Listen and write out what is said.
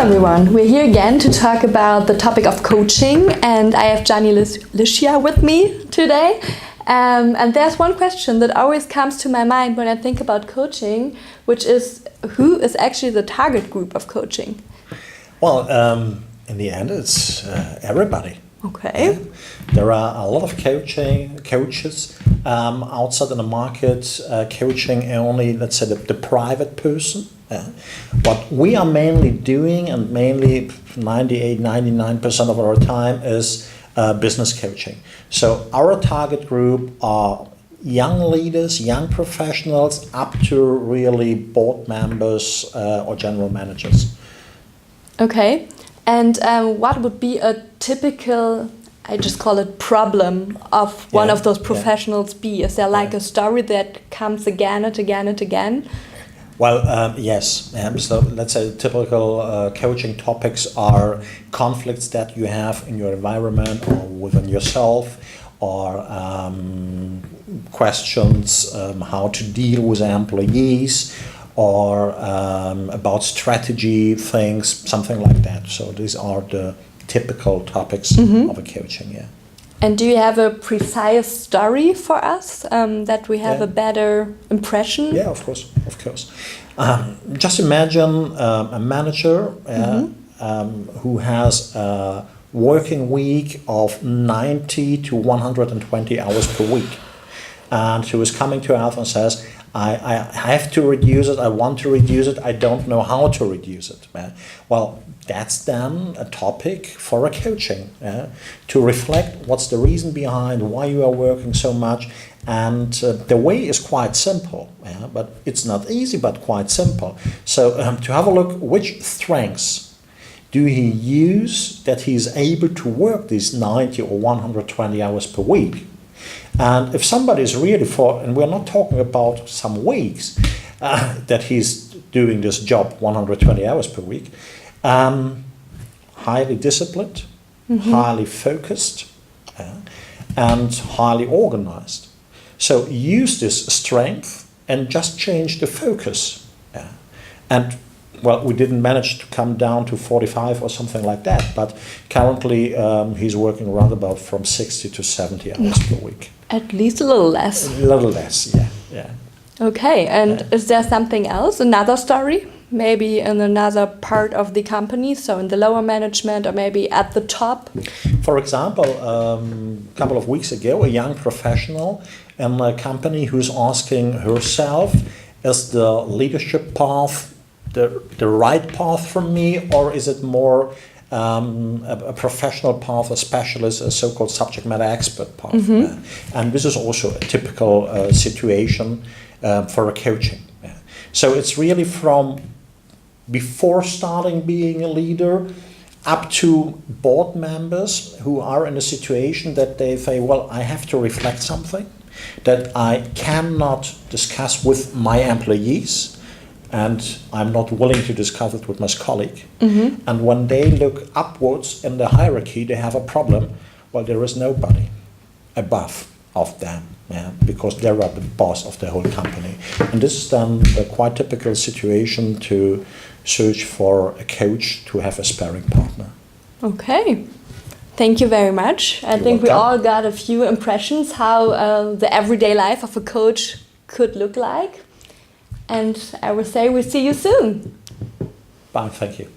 everyone, we're here again to talk about the topic of coaching, and I have Gianni Liscia with me today. And there's one question that always comes to my mind when I think about coaching, which is who is actually the target group of coaching? Well, in the end, it's everybody. Okay. There are a lot of coaches outside in the market, coaching only, let's say, the private person. What we are mainly doing, and mainly 98-99% of our time, is business coaching. So our target group are young leaders, young professionals, up to really board members or general managers. Okay. And what would be a typical, I just call it, problem of one of those professionals be? Is there like a story that comes again and again and again? Well, yes. So let's say typical coaching topics are conflicts that you have in your environment or within yourself, or questions how to deal with employees, or about strategy things, something like that. So these are the typical topics of a coaching, yeah. And do you have a precise story for us that we have a better impression? Yeah, of course. Just imagine a manager who has a working week of 90 to 120 hours per week, and who is coming to us and says, I have to reduce it, I want to reduce it, I don't know how to reduce it. Well, that's then a topic for a coaching, to reflect what's the reason behind why you are working so much. And the way is quite simple, but it's not easy, but quite simple. So to have a look, which strengths do he use that he's able to work these 90 or 120 hours per week? And if somebody is really and we're not talking about some weeks that he's doing this job 120 hours per week, highly disciplined, highly focused, and highly organized. So use this strength and just change the focus. And well, we didn't manage to come down to 45 or something like that, but currently he's working around about from 60 to 70 hours per week. At least a little less. A little less, yeah. Okay, and is there something else, another story? Maybe in another part of the company, so in the lower management or maybe at the top? For example, a couple of weeks ago, a young professional in a company who's asking herself, is the leadership path the right path for me, or is it more a professional path, a specialist, a so-called subject matter expert path? And this is also a typical situation for a coaching. So it's really from before starting being a leader up to board members who are in a situation that they say, well, I have to reflect something that I cannot discuss with my employees, and I'm not willing to discuss it with my colleague. And when they look upwards in the hierarchy, they have a problem. Well, there is nobody above of them, because they are the boss of the whole company. And this is then a quite typical situation to search for a coach to have a sparring partner. Okay. Thank you very much. I think we all got a few impressions how the everyday life of a coach could look like. And I will say we'll see you soon. Bye, thank you.